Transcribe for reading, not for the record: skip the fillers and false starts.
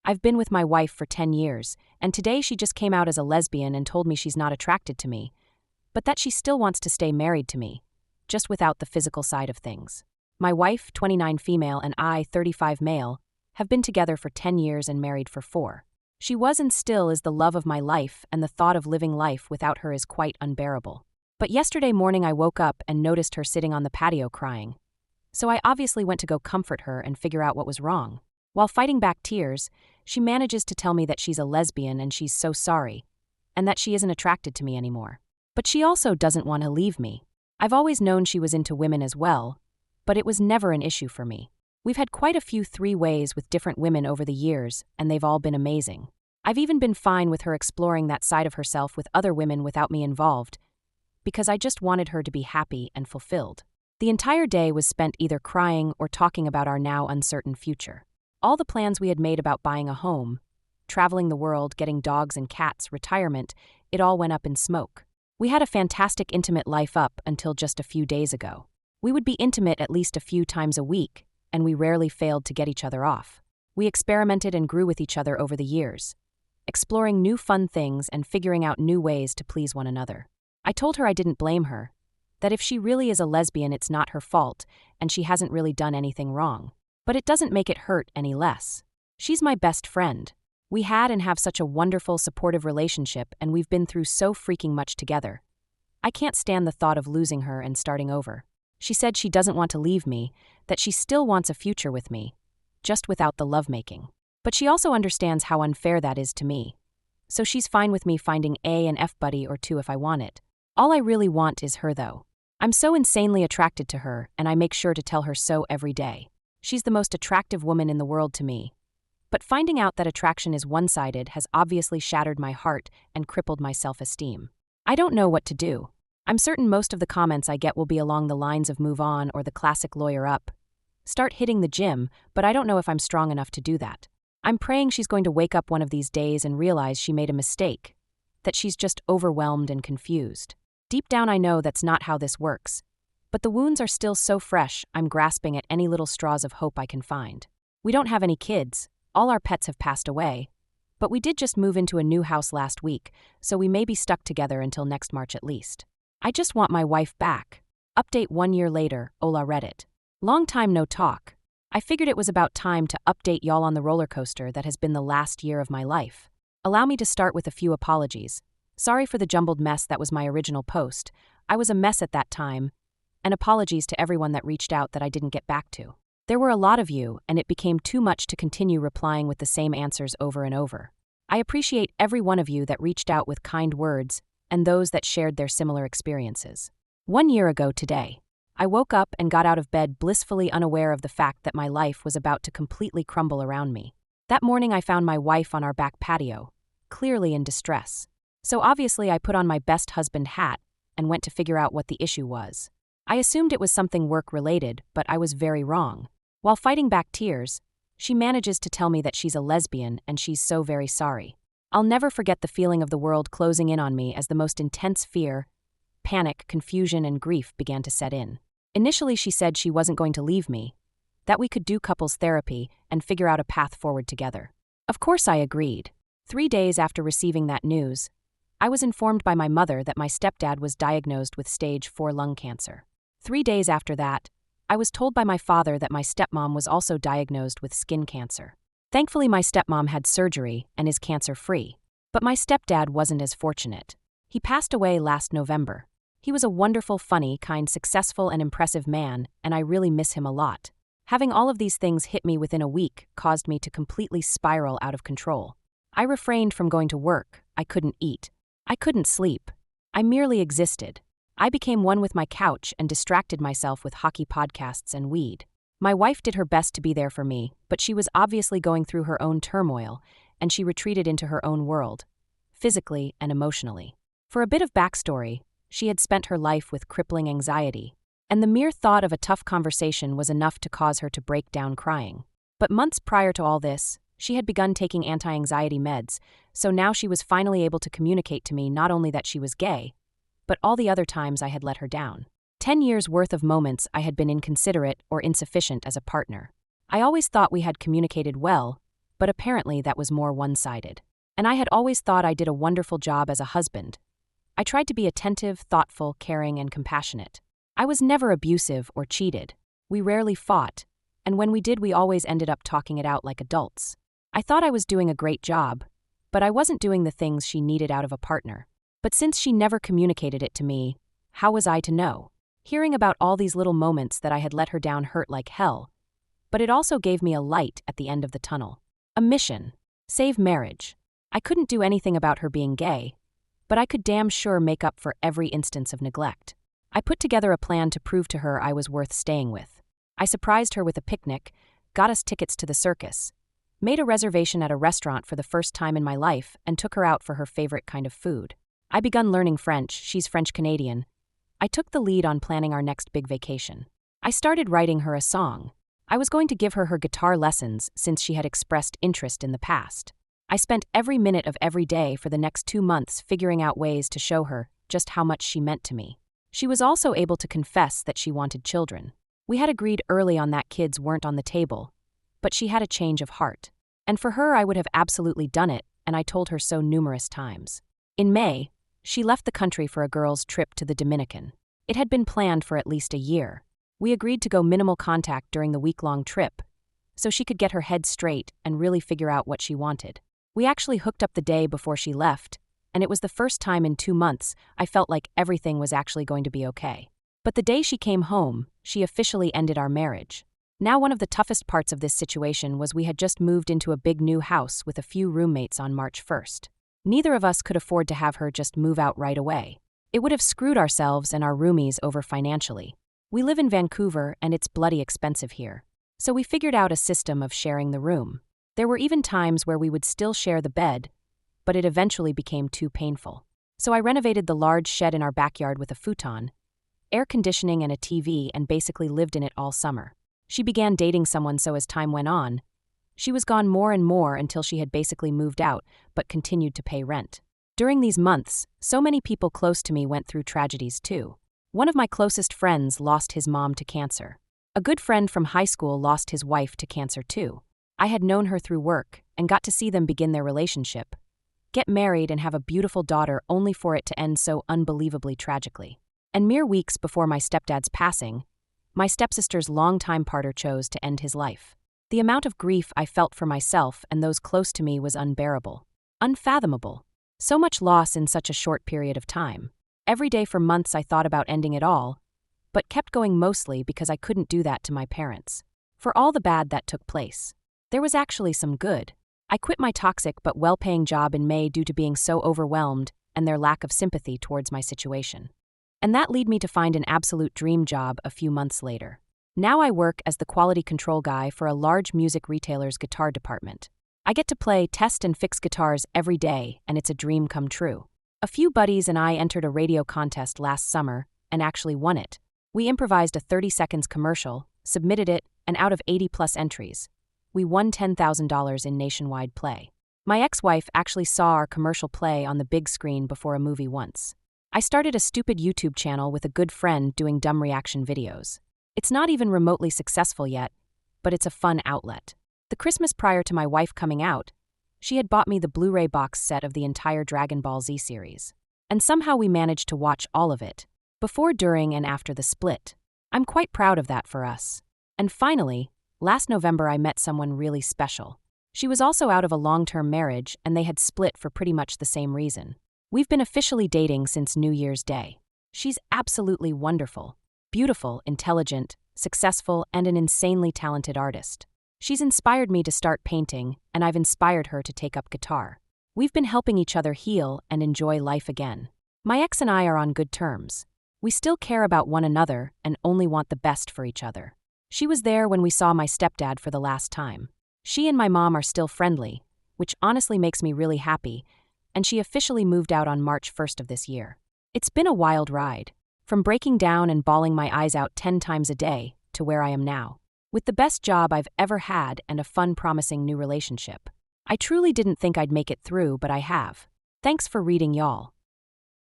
I've been with my wife for 10 years, and today she just came out as a lesbian and told me she's not attracted to me, but that she still wants to stay married to me, just without the physical side of things. My wife, 29 female, and I, 35 male, have been together for 10 years and married for 4. She was and still is the love of my life, and the thought of living life without her is quite unbearable. But yesterday morning I woke up and noticed her sitting on the patio crying. So I obviously went to go comfort her and figure out what was wrong. While fighting back tears, she manages to tell me that she's a lesbian and she's so sorry, and that she isn't attracted to me anymore. But she also doesn't want to leave me. I've always known she was into women as well, but it was never an issue for me. We've had quite a few 3-ways with different women over the years, and they've all been amazing. I've even been fine with her exploring that side of herself with other women without me involved, because I just wanted her to be happy and fulfilled. The entire day was spent either crying or talking about our now uncertain future. All the plans we had made about buying a home, traveling the world, getting dogs and cats, retirement, it all went up in smoke. We had a fantastic intimate life up until just a few days ago. We would be intimate at least a few times a week, and we rarely failed to get each other off. We experimented and grew with each other over the years, exploring new fun things and figuring out new ways to please one another. I told her I didn't blame her, that if she really is a lesbian it's not her fault, and she hasn't really done anything wrong. But it doesn't make it hurt any less. She's my best friend. We had and have such a wonderful, supportive relationship, and we've been through so freaking much together. I can't stand the thought of losing her and starting over. She said she doesn't want to leave me, that she still wants a future with me, just without the lovemaking. But she also understands how unfair that is to me. So she's fine with me finding a and F buddy or 2 if I want it. All I really want is her though. I'm so insanely attracted to her, and I make sure to tell her so every day. She's the most attractive woman in the world to me. But finding out that attraction is one-sided has obviously shattered my heart and crippled my self-esteem. I don't know what to do. I'm certain most of the comments I get will be along the lines of move on or the classic lawyer up. Start hitting the gym, but I don't know if I'm strong enough to do that. I'm praying she's going to wake up one of these days and realize she made a mistake, that she's just overwhelmed and confused. Deep down I know that's not how this works. But the wounds are still so fresh, I'm grasping at any little straws of hope I can find. We don't have any kids, all our pets have passed away. But we did just move into a new house last week, so we may be stuck together until next March at least. I just want my wife back. Update 1 year later, Ola Reddit. Long time no talk. I figured it was about time to update y'all on the roller coaster that has been the last year of my life. Allow me to start with a few apologies. Sorry for the jumbled mess that was my original post. I was a mess at that time. And apologies to everyone that reached out that I didn't get back to. There were a lot of you, and it became too much to continue replying with the same answers over and over. I appreciate every one of you that reached out with kind words, and those that shared their similar experiences. 1 year ago today, I woke up and got out of bed blissfully unaware of the fact that my life was about to completely crumble around me. That morning I found my wife on our back patio, clearly in distress. So obviously I put on my best husband hat and went to figure out what the issue was. I assumed it was something work-related, but I was very wrong. While fighting back tears, she manages to tell me that she's a lesbian and she's so very sorry. I'll never forget the feeling of the world closing in on me as the most intense fear, panic, confusion, and grief began to set in. Initially she said she wasn't going to leave me, that we could do couples therapy and figure out a path forward together. Of course I agreed. 3 days after receiving that news, I was informed by my mother that my stepdad was diagnosed with stage 4 lung cancer. 3 days after that, I was told by my father that my stepmom was also diagnosed with skin cancer. Thankfully, my stepmom had surgery and is cancer-free. But my stepdad wasn't as fortunate. He passed away last November. He was a wonderful, funny, kind, successful, and impressive man, and I really miss him a lot. Having all of these things hit me within a week caused me to completely spiral out of control. I refrained from going to work. I couldn't eat. I couldn't sleep. I merely existed. I became one with my couch and distracted myself with hockey podcasts and weed. My wife did her best to be there for me, but she was obviously going through her own turmoil, and she retreated into her own world, physically and emotionally. For a bit of backstory, she had spent her life with crippling anxiety, and the mere thought of a tough conversation was enough to cause her to break down crying. But months prior to all this, she had begun taking anti-anxiety meds, so now she was finally able to communicate to me not only that she was gay, but all the other times I had let her down. 10 years worth of moments I had been inconsiderate or insufficient as a partner. I always thought we had communicated well, but apparently that was more one-sided. And I had always thought I did a wonderful job as a husband. I tried to be attentive, thoughtful, caring, and compassionate. I was never abusive or cheated. We rarely fought, and when we did, we always ended up talking it out like adults. I thought I was doing a great job, but I wasn't doing the things she needed out of a partner. But since she never communicated it to me, how was I to know? Hearing about all these little moments that I had let her down hurt like hell, but it also gave me a light at the end of the tunnel. A mission. Save marriage. I couldn't do anything about her being gay, but I could damn sure make up for every instance of neglect. I put together a plan to prove to her I was worth staying with. I surprised her with a picnic, got us tickets to the circus, made a reservation at a restaurant for the first time in my life, and took her out for her favorite kind of food. I begun learning French. She's French-Canadian. I took the lead on planning our next big vacation. I started writing her a song. I was going to give her guitar lessons since she had expressed interest in the past. I spent every minute of every day for the next 2 months figuring out ways to show her just how much she meant to me. She was also able to confess that she wanted children. We had agreed early on that kids weren't on the table, but she had a change of heart. And for her, I would have absolutely done it, and I told her so numerous times. In May, she left the country for a girls' trip to the Dominican. It had been planned for at least a year. We agreed to go minimal contact during the week-long trip, so she could get her head straight and really figure out what she wanted. We actually hooked up the day before she left, and it was the first time in 2 months I felt like everything was actually going to be okay. But the day she came home, she officially ended our marriage. Now, one of the toughest parts of this situation was we had just moved into a big new house with a few roommates on March 1st. Neither of us could afford to have her just move out right away. It would have screwed ourselves and our roomies over financially. We live in Vancouver and it's bloody expensive here. So we figured out a system of sharing the room. There were even times where we would still share the bed, but it eventually became too painful. So I renovated the large shed in our backyard with a futon, air conditioning and a TV, and basically lived in it all summer. She began dating someone, so as time went on, she was gone more and more until she had basically moved out but continued to pay rent. During these months, so many people close to me went through tragedies too. One of my closest friends lost his mom to cancer. A good friend from high school lost his wife to cancer too. I had known her through work and got to see them begin their relationship, get married, and have a beautiful daughter, only for it to end so unbelievably tragically. And mere weeks before my stepdad's passing, my stepsister's longtime partner chose to end his life. The amount of grief I felt for myself and those close to me was unbearable, unfathomable. So much loss in such a short period of time. Every day for months I thought about ending it all, but kept going, mostly because I couldn't do that to my parents. For all the bad that took place, there was actually some good. I quit my toxic but well-paying job in May due to being so overwhelmed and their lack of sympathy towards my situation. And that led me to find an absolute dream job a few months later. Now I work as the quality control guy for a large music retailer's guitar department. I get to play, test, and fix guitars every day, and it's a dream come true. A few buddies and I entered a radio contest last summer and actually won it. We improvised a 30 seconds commercial, submitted it, and out of 80+ entries, we won $10,000 in nationwide play. My ex-wife actually saw our commercial play on the big screen before a movie once. I started a stupid YouTube channel with a good friend doing dumb reaction videos. It's not even remotely successful yet, but it's a fun outlet. The Christmas prior to my wife coming out, she had bought me the Blu-ray box set of the entire Dragon Ball Z series. And somehow we managed to watch all of it, before, during, and after the split. I'm quite proud of that for us. And finally, last November I met someone really special. She was also out of a long-term marriage and they had split for pretty much the same reason. We've been officially dating since New Year's Day. She's absolutely wonderful, beautiful, intelligent, successful, and an insanely talented artist. She's inspired me to start painting, and I've inspired her to take up guitar. We've been helping each other heal and enjoy life again. My ex and I are on good terms. We still care about one another and only want the best for each other. She was there when we saw my stepdad for the last time. She and my mom are still friendly, which honestly makes me really happy, and she officially moved out on March 1st of this year. It's been a wild ride, from breaking down and bawling my eyes out 10 times a day to where I am now, with the best job I've ever had and a fun, promising new relationship. I truly didn't think I'd make it through, but I have. Thanks for reading, y'all.